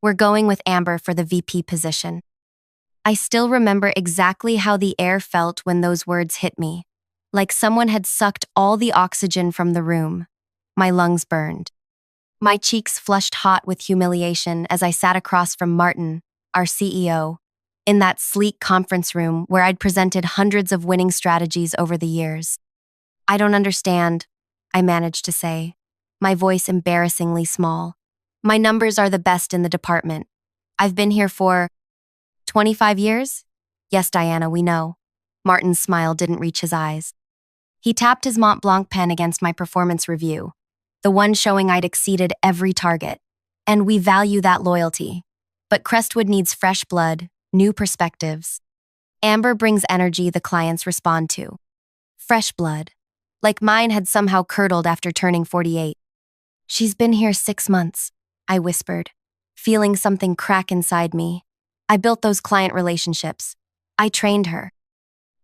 We're going with Amber for the VP position. I still remember exactly how the air felt when those words hit me, like someone had sucked all the oxygen from the room. My lungs burned. My cheeks flushed hot with humiliation as I sat across from Martin, our CEO, in that sleek conference room where I'd presented hundreds of winning strategies over the years. "I don't understand," I managed to say, my voice embarrassingly small. "My numbers are the best in the department. I've been here for 25 years? Yes, Diana, we know." Martin's smile didn't reach his eyes. He tapped his Mont Blanc pen against my performance review, the one showing I'd exceeded every target. "And we value that loyalty. But Crestwood needs fresh blood, new perspectives. Amber brings energy the clients respond to. Fresh blood, like mine had somehow curdled after turning 48. "She's been here 6 months," I whispered, feeling something crack inside me. "I built those client relationships. I trained her."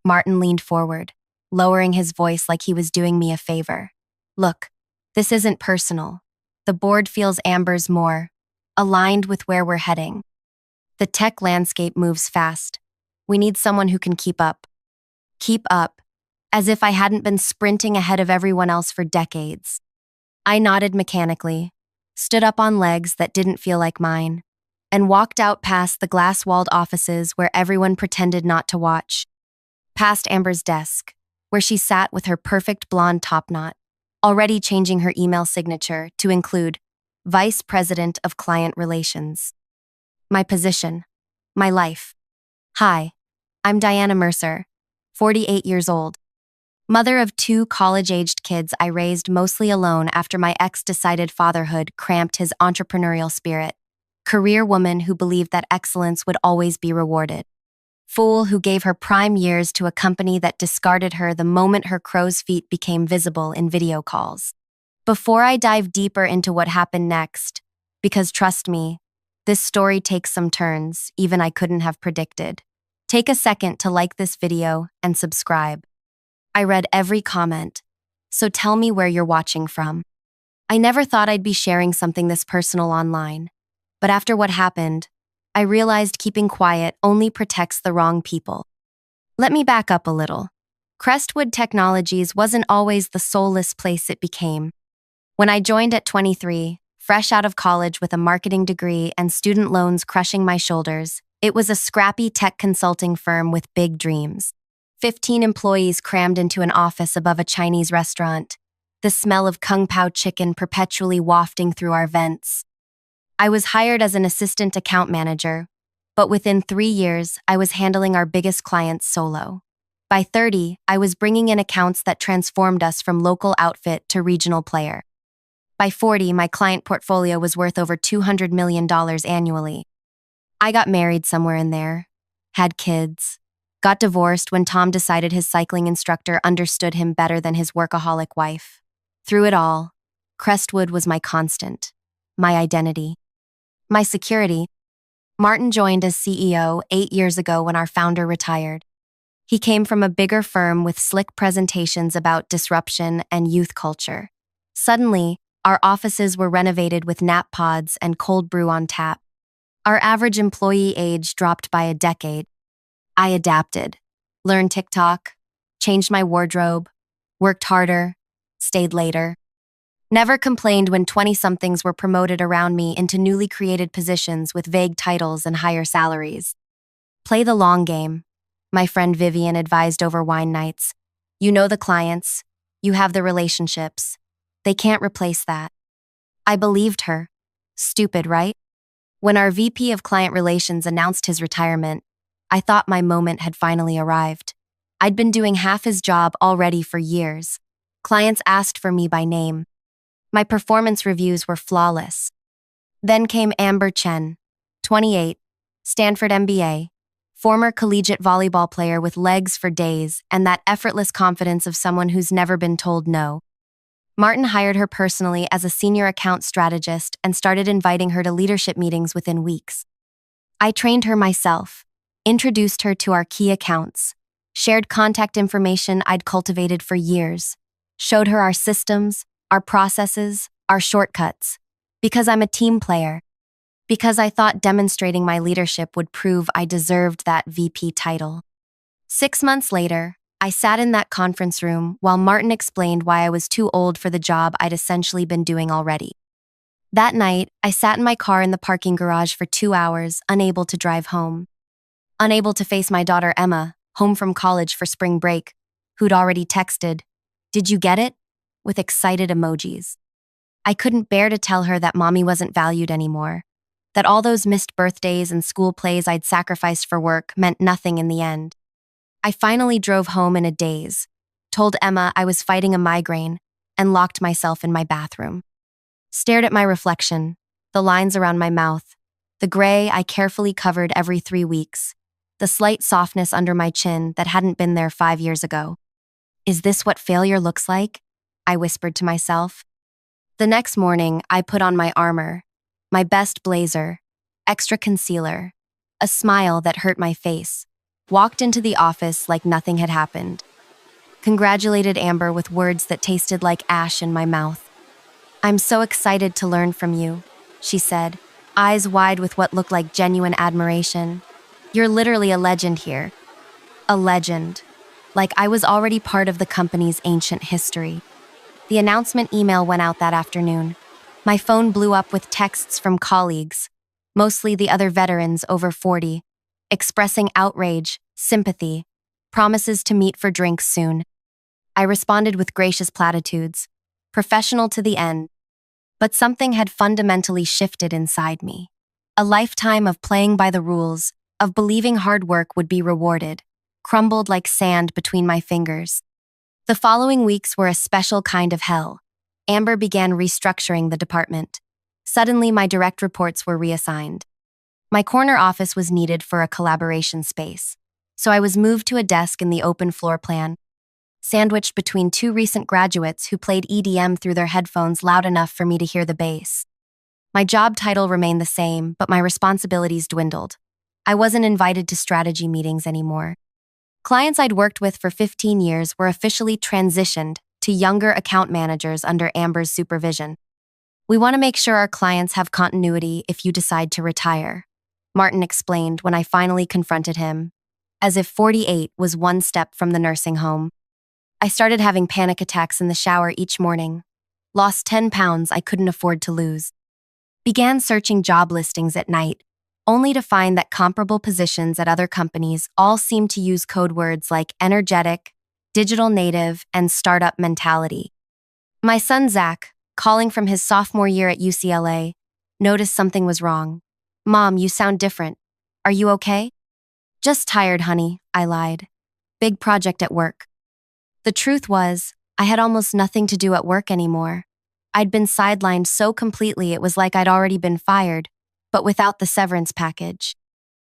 Martin leaned forward, lowering his voice like he was doing me a favor. "Look, this isn't personal. The board feels Amber's more aligned with where we're heading. The tech landscape moves fast. We need someone who can keep up." Keep up, as if I hadn't been sprinting ahead of everyone else for decades. I nodded mechanically, stood up on legs that didn't feel like mine, and walked out past the glass-walled offices where everyone pretended not to watch. Past Amber's desk, where she sat with her perfect blonde topknot, already changing her email signature to include Vice President of Client Relations. My position. My life. "Hi, I'm Diana Mercer, 48 years old. Mother of 2 college-aged kids I raised mostly alone after my ex decided fatherhood cramped his entrepreneurial spirit. Career woman who believed that excellence would always be rewarded. Fool who gave her prime years to a company that discarded her the moment her crow's feet became visible in video calls." Before I dive deeper into what happened next, because trust me, this story takes some turns even I couldn't have predicted, take a second to like this video and subscribe. I read every comment, so tell me where you're watching from. I never thought I'd be sharing something this personal online, but after what happened, I realized keeping quiet only protects the wrong people. Let me back up a little. Crestwood Technologies wasn't always the soulless place it became. When I joined at 23, fresh out of college with a marketing degree and student loans crushing my shoulders, it was a scrappy tech consulting firm with big dreams. 15 employees crammed into an office above a Chinese restaurant, the smell of kung pao chicken perpetually wafting through our vents. I was hired as an assistant account manager, but within 3 years, I was handling our biggest clients solo. By 30, I was bringing in accounts that transformed us from local outfit to regional player. By 40, my client portfolio was worth over $200 million annually. I got married somewhere in there, had kids, got divorced when Tom decided his cycling instructor understood him better than his workaholic wife. Through it all, Crestwood was my constant, my identity, my security. Martin joined as CEO 8 years ago when our founder retired. He came from a bigger firm with slick presentations about disruption and youth culture. Suddenly, our offices were renovated with nap pods and cold brew on tap. Our average employee age dropped by a decade. I adapted, learned TikTok, changed my wardrobe, worked harder, stayed later. Never complained when 20-somethings were promoted around me into newly created positions with vague titles and higher salaries. "Play the long game," my friend Vivian advised over wine nights. "You know the clients, you have the relationships. They can't replace that." I believed her. Stupid, right? When our VP of Client Relations announced his retirement, I thought my moment had finally arrived. I'd been doing half his job already for years. Clients asked for me by name. My performance reviews were flawless. Then came Amber Chen, 28, Stanford MBA, former collegiate volleyball player with legs for days and that effortless confidence of someone who's never been told no. Martin hired her personally as a senior account strategist and started inviting her to leadership meetings within weeks. I trained her myself, introduced her to our key accounts, shared contact information I'd cultivated for years, showed her our systems, our processes, our shortcuts, because I'm a team player. because I thought demonstrating my leadership would prove I deserved that VP title. 6 months later, I sat in that conference room while Martin explained why I was too old for the job I'd essentially been doing already. That night, I sat in my car in the parking garage for 2 hours, unable to drive home. Unable to face my daughter Emma, home from college for spring break, who'd already texted, "Did you get it?" with excited emojis. I couldn't bear to tell her that mommy wasn't valued anymore, that all those missed birthdays and school plays I'd sacrificed for work meant nothing in the end. I finally drove home in a daze, told Emma I was fighting a migraine, and locked myself in my bathroom. Stared at my reflection, the lines around my mouth, the gray I carefully covered every 3 weeks, the slight softness under my chin that hadn't been there 5 years ago. Is this what failure looks like? I whispered to myself. The next morning, I put on my armor, my best blazer, extra concealer, a smile that hurt my face, walked into the office like nothing had happened. Congratulated Amber with words that tasted like ash in my mouth. "I'm so excited to learn from you," she said, eyes wide with what looked like genuine admiration. "You're literally a legend here." A legend. Like I was already part of the company's ancient history. The announcement email went out that afternoon. My phone blew up with texts from colleagues, mostly the other veterans over 40, expressing outrage, sympathy, promises to meet for drinks soon. I responded with gracious platitudes, professional to the end. But something had fundamentally shifted inside me. A lifetime of playing by the rules, of believing hard work would be rewarded, crumbled like sand between my fingers. The following weeks were a special kind of hell. Amber began restructuring the department. Suddenly, my direct reports were reassigned. My corner office was needed for a collaboration space, so I was moved to a desk in the open floor plan, sandwiched between two recent graduates who played EDM through their headphones loud enough for me to hear the bass. My job title remained the same, but my responsibilities dwindled. I wasn't invited to strategy meetings anymore. Clients I'd worked with for 15 years were officially transitioned to younger account managers under Amber's supervision. "We want to make sure our clients have continuity if you decide to retire," Martin explained when I finally confronted him, as if 48 was one step from the nursing home. I started having panic attacks in the shower each morning, lost 10 pounds I couldn't afford to lose, began searching job listings at night, only to find that comparable positions at other companies all seemed to use code words like energetic, digital native, and startup mentality. My son Zach, calling from his sophomore year at UCLA, noticed something was wrong. "Mom, you sound different. Are you okay?" "Just tired, honey," I lied. "Big project at work." The truth was, I had almost nothing to do at work anymore. I'd been sidelined so completely it was like I'd already been fired, but without the severance package.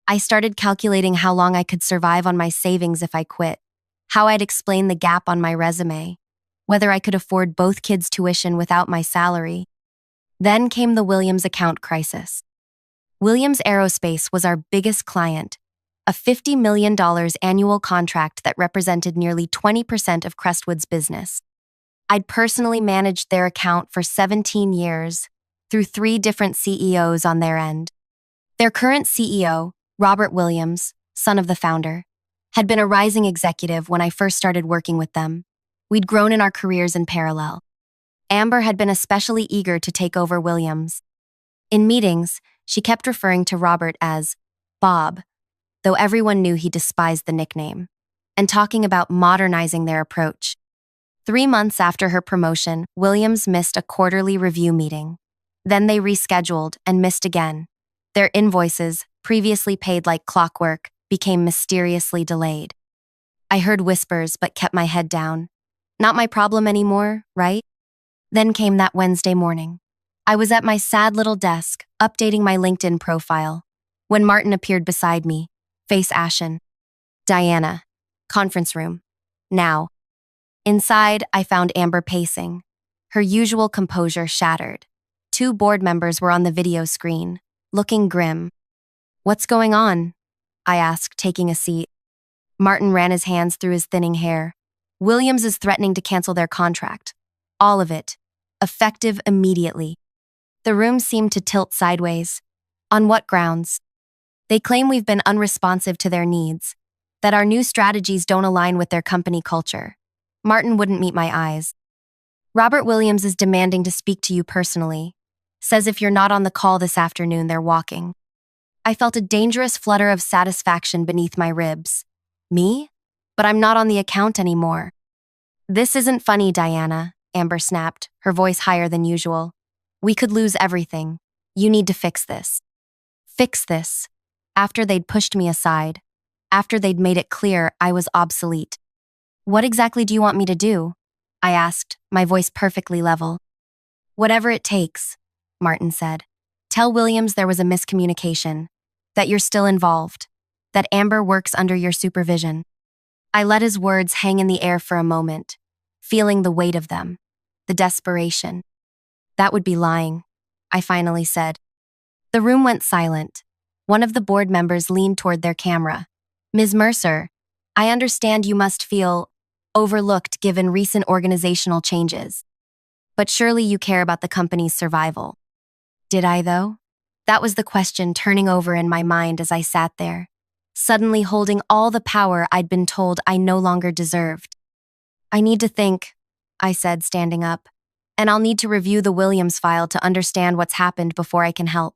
I started calculating how long I could survive on my savings if I quit, how I'd explain the gap on my resume, whether I could afford both kids' tuition without my salary. Then came the Williams account crisis. Williams Aerospace was our biggest client, a $50 million annual contract that represented nearly 20% of Crestwood's business. I'd personally managed their account for 17 years, through 3 different CEOs on their end. Their current CEO, Robert Williams, son of the founder, had been a rising executive when I first started working with them. We'd grown in our careers in parallel. Amber had been especially eager to take over Williams. In meetings, she kept referring to Robert as Bob, though everyone knew he despised the nickname, and talking about modernizing their approach. 3 months after her promotion, Williams missed a quarterly review meeting. Then they rescheduled and missed again. Their invoices, previously paid like clockwork, became mysteriously delayed. I heard whispers but kept my head down. Not my problem anymore, right? Then came that Wednesday morning. I was at my sad little desk, updating my LinkedIn profile, when Martin appeared beside me, face ashen. "Diana, conference room. Now." Inside, I found Amber pacing, her usual composure shattered. 2 board members were on the video screen, looking grim. "What's going on?" I asked, taking a seat. Martin ran his hands through his thinning hair. "Williams is threatening to cancel their contract. All of it. Effective immediately." The room seemed to tilt sideways. On what grounds? They claim we've been unresponsive to their needs, that our new strategies don't align with their company culture. Martin wouldn't meet my eyes. Robert Williams is demanding to speak to you personally. Says if you're not on the call this afternoon, they're walking. I felt a dangerous flutter of satisfaction beneath my ribs. Me? But I'm not on the account anymore. This isn't funny, Diana, Amber snapped, her voice higher than usual. We could lose everything. You need to fix this. Fix this. After they'd pushed me aside. After they'd made it clear I was obsolete. What exactly do you want me to do? I asked, my voice perfectly level. Whatever it takes, Martin said. Tell Williams there was a miscommunication, that you're still involved, that Amber works under your supervision. I let his words hang in the air for a moment, feeling the weight of them, the desperation. That would be lying, I finally said. The room went silent. One of the board members leaned toward their camera. Ms. Mercer, I understand you must feel overlooked given recent organizational changes. But surely you care about the company's survival. Did I, though? That was the question turning over in my mind as I sat there, suddenly holding all the power I'd been told I no longer deserved. I need to think, I said, standing up, and I'll need to review the Williams file to understand what's happened before I can help.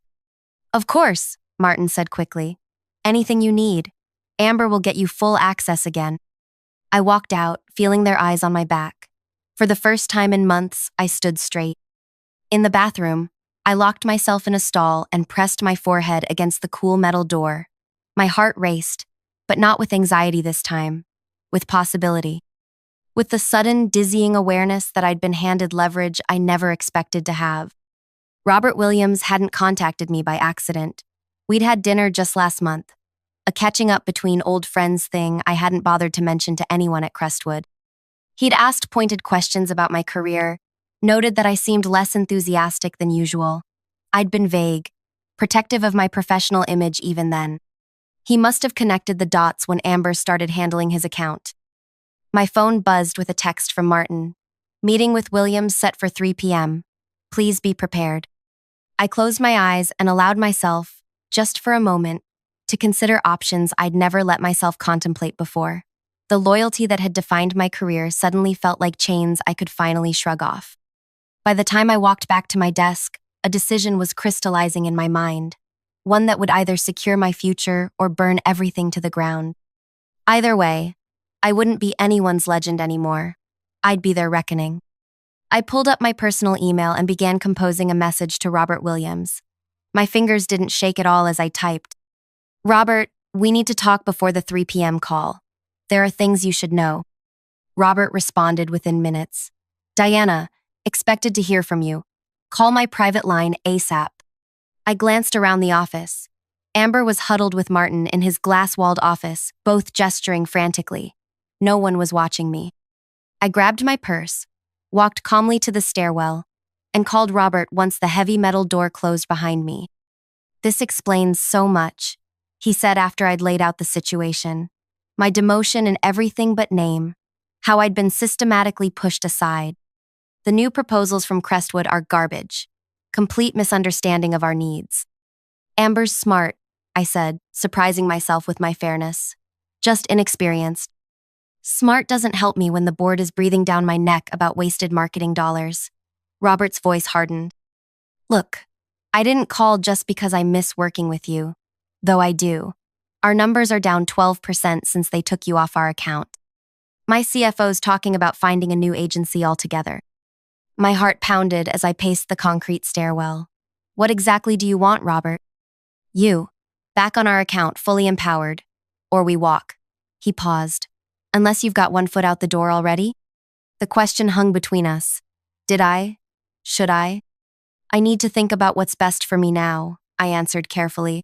Of course, Martin said quickly. Anything you need. Amber will get you full access again. I walked out, feeling their eyes on my back. For the first time in months, I stood straight. In the bathroom, I locked myself in a stall and pressed my forehead against the cool metal door. My heart raced, but not with anxiety this time, with possibility. With the sudden, dizzying awareness that I'd been handed leverage I never expected to have. Robert Williams hadn't contacted me by accident. We'd had dinner just last month, a catching up between old friends thing I hadn't bothered to mention to anyone at Crestwood. He'd asked pointed questions about my career, noted that I seemed less enthusiastic than usual. I'd been vague, protective of my professional image even then. He must have connected the dots when Amber started handling his account. My phone buzzed with a text from Martin. Meeting with Williams set for 3 p.m. Please be prepared. I closed my eyes and allowed myself, just for a moment, to consider options I'd never let myself contemplate before. The loyalty that had defined my career suddenly felt like chains I could finally shrug off. By the time I walked back to my desk, a decision was crystallizing in my mind, one that would either secure my future or burn everything to the ground. Either way, I wouldn't be anyone's legend anymore. I'd be their reckoning. I pulled up my personal email and began composing a message to Robert Williams. My fingers didn't shake at all as I typed. Robert, we need to talk before the 3 p.m. call. There are things you should know. Robert responded within minutes. Diana, expected to hear from you. Call my private line ASAP. I glanced around the office. Amber was huddled with Martin in his glass-walled office, both gesturing frantically. No one was watching me. I grabbed my purse, walked calmly to the stairwell, and called Robert once the heavy metal door closed behind me. This explains so much, he said after I'd laid out the situation. My demotion in everything but name, how I'd been systematically pushed aside. The new proposals from Crestwood are garbage, complete misunderstanding of our needs. Amber's smart, I said, surprising myself with my fairness. Just inexperienced. Smart doesn't help me when the board is breathing down my neck about wasted marketing dollars. Robert's voice hardened. Look, I didn't call just because I miss working with you, though I do. Our numbers are down 12% since they took you off our account. My CFO's talking about finding a new agency altogether. My heart pounded as I paced the concrete stairwell. What exactly do you want, Robert? You. Back on our account, fully empowered. Or we walk. He paused. Unless you've got one foot out the door already? The question hung between us. Did I? Should I? I need to think about what's best for me now, I answered carefully.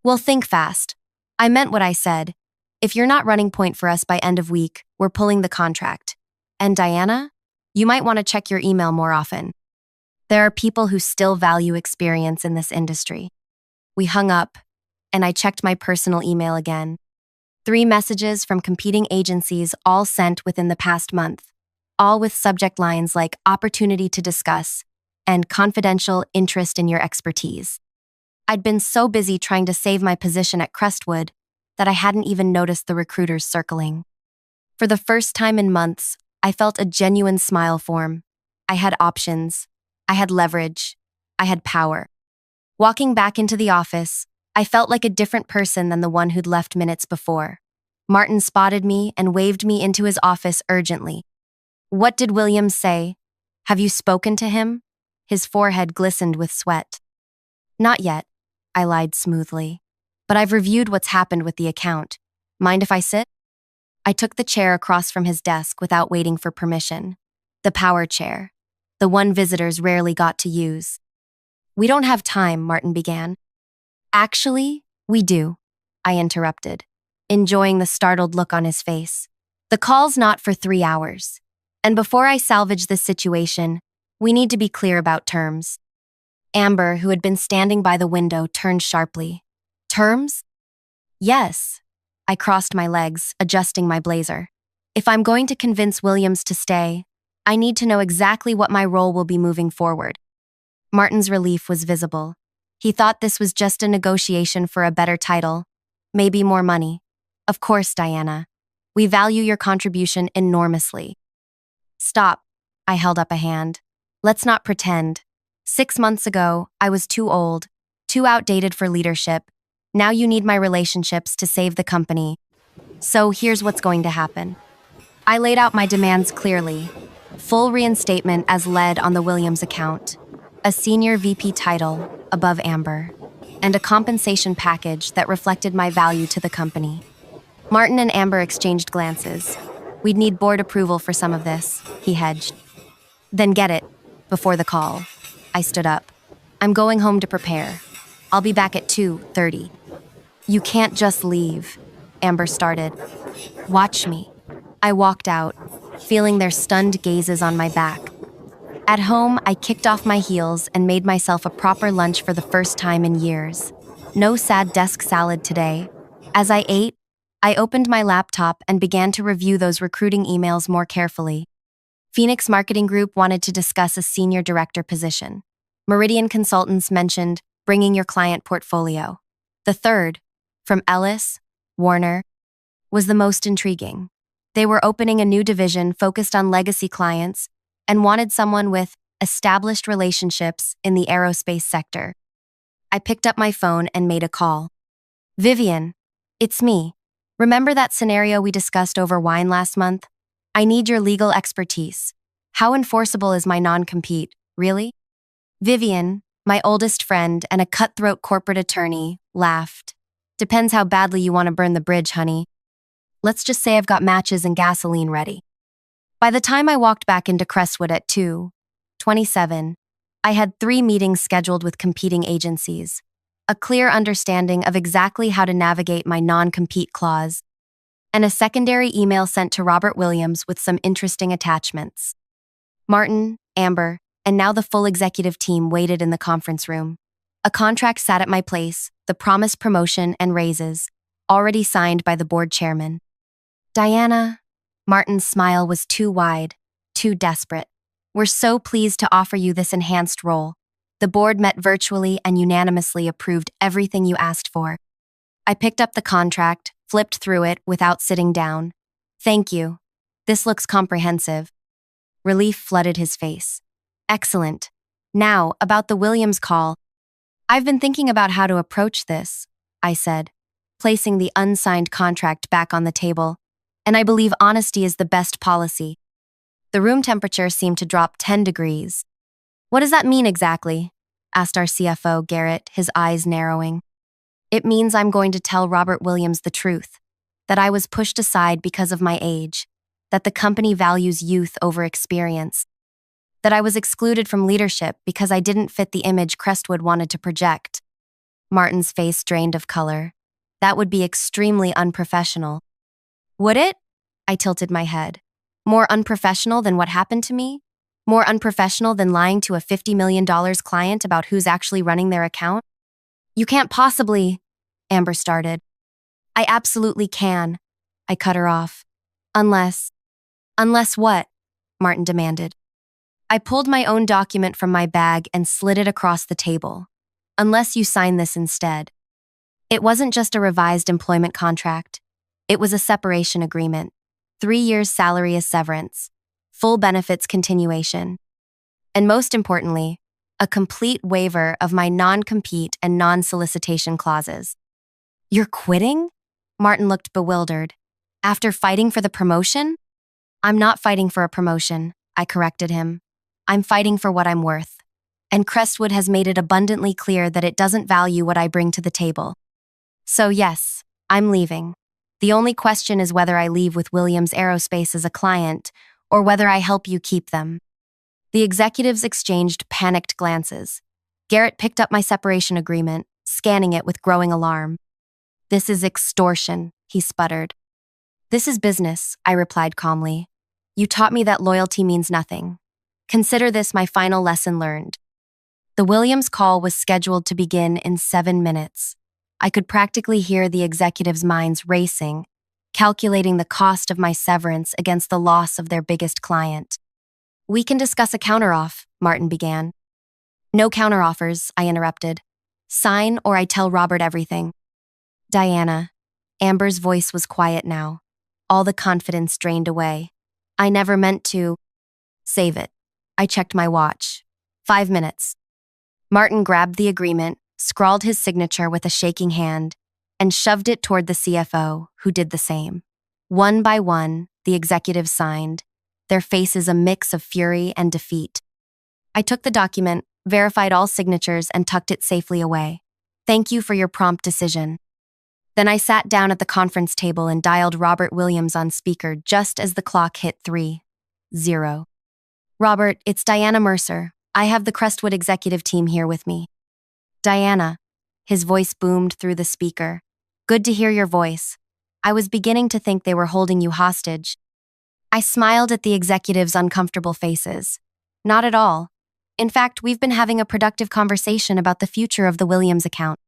Well, think fast. I meant what I said. If you're not running point for us by end of week, we're pulling the contract. And Diana? You might want to check your email more often. There are people who still value experience in this industry. We hung up, and I checked my personal email again. 3 messages from competing agencies all sent within the past month, all with subject lines like opportunity to discuss and confidential interest in your expertise. I'd been so busy trying to save my position at Crestwood that I hadn't even noticed the recruiters circling. For the first time in months, I felt a genuine smile form. I had options. I had leverage. I had power. Walking back into the office, I felt like a different person than the one who'd left minutes before. Martin spotted me and waved me into his office urgently. "What did Williams say? Have you spoken to him?" His forehead glistened with sweat. "Not yet," I lied smoothly. "But I've reviewed what's happened with the account. Mind if I sit?" I took the chair across from his desk without waiting for permission. The power chair. The one visitors rarely got to use. "We don't have time," Martin began. "Actually, we do," I interrupted, enjoying the startled look on his face. "The call's not for 3 hours. And before I salvage this situation, we need to be clear about terms." Amber, who had been standing by the window, turned sharply. "Terms?" "Yes." I crossed my legs, adjusting my blazer. "If I'm going to convince Williams to stay, I need to know exactly what my role will be moving forward." Martin's relief was visible. He thought this was just a negotiation for a better title, maybe more money. "Of course, Diana. We value your contribution enormously." "Stop." I held up a hand. "Let's not pretend. 6 months ago, I was too old, too outdated for leadership. Now you need my relationships to save the company. So here's what's going to happen." I laid out my demands clearly. Full reinstatement as led on the Williams account, a senior VP title above Amber, and a compensation package that reflected my value to the company. Martin and Amber exchanged glances. "We'd need board approval for some of this," he hedged. "Then get it, before the call." I stood up. "I'm going home to prepare. I'll be back at 2:30. "You can't just leave," Amber started. "Watch me." I walked out, feeling their stunned gazes on my back. At home, I kicked off my heels and made myself a proper lunch for the first time in years. No sad desk salad today. As I ate, I opened my laptop and began to review those recruiting emails more carefully. Phoenix Marketing Group wanted to discuss a senior director position. Meridian Consultants mentioned bringing your client portfolio. The third, from Ellis, Warner, was the most intriguing. They were opening a new division focused on legacy clients and wanted someone with established relationships in the aerospace sector. I picked up my phone and made a call. "Vivian, it's me. Remember that scenario we discussed over wine last month? I need your legal expertise. How enforceable is my non-compete, really?" Vivian, my oldest friend and a cutthroat corporate attorney, laughed. "Depends how badly you want to burn the bridge, honey. Let's just say I've got matches and gasoline ready." By the time I walked back into Crestwood at 2:27, I had 3 meetings scheduled with competing agencies, a clear understanding of exactly how to navigate my non-compete clause, and a secondary email sent to Robert Williams with some interesting attachments. Martin, Amber, and now the full executive team waited in the conference room. A contract sat at my place, the promised promotion and raises, already signed by the board chairman. "Diana," Martin's smile was too wide, too desperate. "We're so pleased to offer you this enhanced role. The board met virtually and unanimously approved everything you asked for." I picked up the contract, flipped through it without sitting down. "Thank you. This looks comprehensive." Relief flooded his face. "Excellent. Now, about the Williams call. I've been thinking about how to approach this," I said, placing the unsigned contract back on the table. "And I believe honesty is the best policy." The room temperature seemed to drop 10 degrees. "What does that mean exactly?" asked our CFO, Garrett, his eyes narrowing. "It means I'm going to tell Robert Williams the truth, that I was pushed aside because of my age, that the company values youth over experience, that I was excluded from leadership because I didn't fit the image Crestwood wanted to project." Martin's face drained of color. "That would be extremely unprofessional." "Would it?" I tilted my head. "More unprofessional than what happened to me? More unprofessional than lying to a $50 million client about who's actually running their account?" "You can't possibly," Amber started. "I absolutely can," I cut her off. "Unless..." "Unless what?" Martin demanded. I pulled my own document from my bag and slid it across the table. unless you sign this instead. It wasn't just a revised employment contract. It was a separation agreement. 3 years salary as severance. Full benefits continuation. And most importantly, a complete waiver of my non-compete and non-solicitation clauses. You're quitting? Martin looked bewildered. After fighting for the promotion? I'm not fighting for a promotion, I corrected him. I'm fighting for what I'm worth. And Crestwood has made it abundantly clear that it doesn't value what I bring to the table. So yes, I'm leaving. The only question is whether I leave with Williams Aerospace as a client or whether I help you keep them. The executives exchanged panicked glances. Garrett picked up my separation agreement, scanning it with growing alarm. This is extortion, he sputtered. This is business, I replied calmly. You taught me that loyalty means nothing. Consider this my final lesson learned. The Williams call was scheduled to begin in 7 minutes. I could practically hear the executives' minds racing, calculating the cost of my severance against the loss of their biggest client. We can discuss a counteroff, Martin began. No counteroffers, I interrupted. Sign or I tell Robert everything. Diana. Amber's voice was quiet now. All the confidence drained away. I never meant to. Save it. I checked my watch. 5 minutes. Martin grabbed the agreement, scrawled his signature with a shaking hand, and shoved it toward the CFO, who did the same. One by one, the executives signed, their faces a mix of fury and defeat. I took the document, verified all signatures, and tucked it safely away. Thank you for your prompt decision. Then I sat down at the conference table and dialed Robert Williams on speaker just as the clock hit 3:0. Robert, it's Diana Mercer. I have the Crestwood executive team here with me. Diana. His voice boomed through the speaker. Good to hear your voice. I was beginning to think they were holding you hostage. I smiled at the executives' uncomfortable faces. Not at all. In fact, we've been having a productive conversation about the future of the Williams account.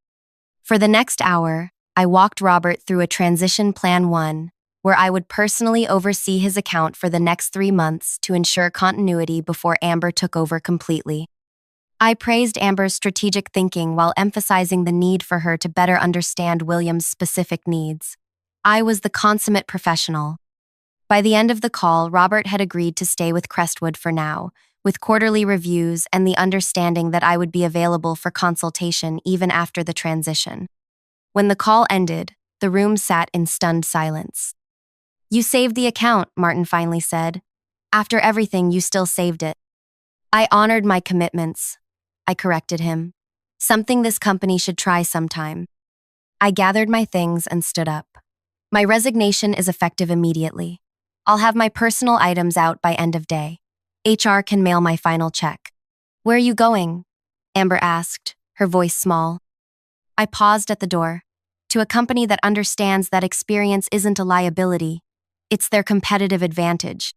For the next hour, I walked Robert through a transition plan 1, where I would personally oversee his account for the next 3 months to ensure continuity before Amber took over completely. I praised Amber's strategic thinking while emphasizing the need for her to better understand Williams' specific needs. I was the consummate professional. By the end of the call, Robert had agreed to stay with Crestwood for now, with quarterly reviews and the understanding that I would be available for consultation even after the transition. When the call ended, the room sat in stunned silence. You saved the account, Martin finally said. After everything, you still saved it. I honored my commitments, I corrected him. Something this company should try sometime. I gathered my things and stood up. My resignation is effective immediately. I'll have my personal items out by end of day. HR can mail my final check. Where are you going? Amber asked, her voice small. I paused at the door. To a company that understands that experience isn't a liability, it's their competitive advantage.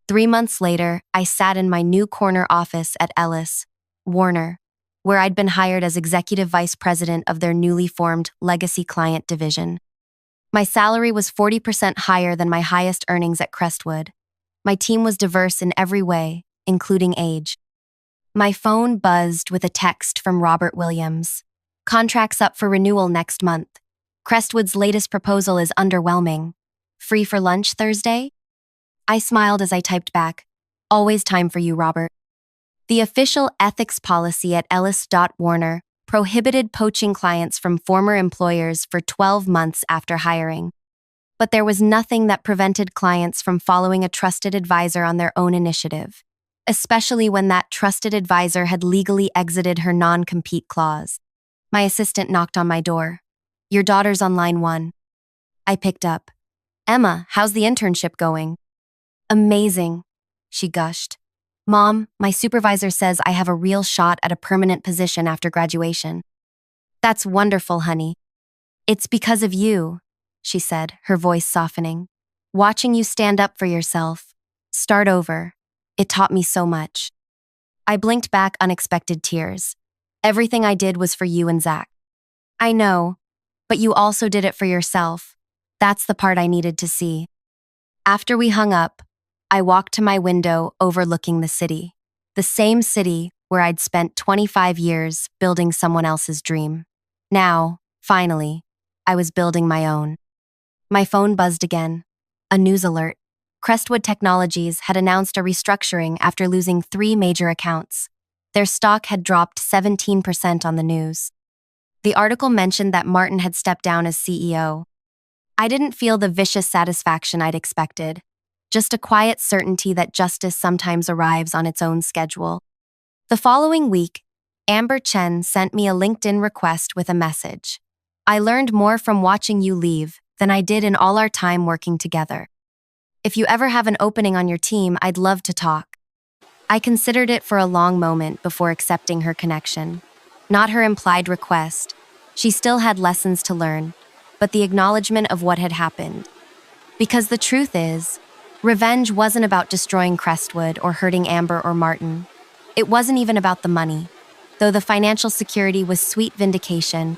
3 months later, I sat in my new corner office at Ellis, Warner, where I'd been hired as executive vice president of their newly formed legacy client division. My salary was 40% higher than my highest earnings at Crestwood. My team was diverse in every way, including age. My phone buzzed with a text from Robert Williams. Contract's up for renewal next month. Crestwood's latest proposal is underwhelming. Free for lunch Thursday? I smiled as I typed back. Always time for you, Robert. The official ethics policy at Ellis.Warner prohibited poaching clients from former employers for 12 months after hiring. But there was nothing that prevented clients from following a trusted advisor on their own initiative, especially when that trusted advisor had legally exited her non-compete clause. My assistant knocked on my door. Your daughter's on line 1. I picked up. Emma, how's the internship going? Amazing, she gushed. Mom, my supervisor says I have a real shot at a permanent position after graduation. That's wonderful, honey. It's because of you, she said, her voice softening. Watching you stand up for yourself, start over, it taught me so much. I blinked back unexpected tears. Everything I did was for you and Zach. I know, but you also did it for yourself. That's the part I needed to see. After we hung up, I walked to my window overlooking the city. The same city where I'd spent 25 years building someone else's dream. Now, finally, I was building my own. My phone buzzed again. A news alert. Crestwood Technologies had announced a restructuring after losing 3 major accounts. Their stock had dropped 17% on the news. The article mentioned that Martin had stepped down as CEO. I didn't feel the vicious satisfaction I'd expected, just a quiet certainty that justice sometimes arrives on its own schedule. The following week, Amber Chen sent me a LinkedIn request with a message. I learned more from watching you leave than I did in all our time working together. If you ever have an opening on your team, I'd love to talk. I considered it for a long moment before accepting her connection. Not her implied request. She still had lessons to learn, but the acknowledgement of what had happened. Because the truth is, revenge wasn't about destroying Crestwood or hurting Amber or Martin. It wasn't even about the money. Though the financial security was sweet vindication,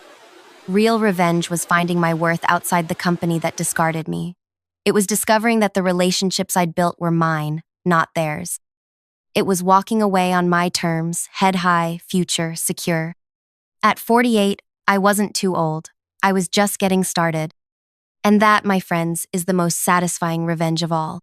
real revenge was finding my worth outside the company that discarded me. It was discovering that the relationships I'd built were mine, not theirs. It was walking away on my terms, head high, future, secure. At 48, I wasn't too old. I was just getting started. And that, my friends, is the most satisfying revenge of all.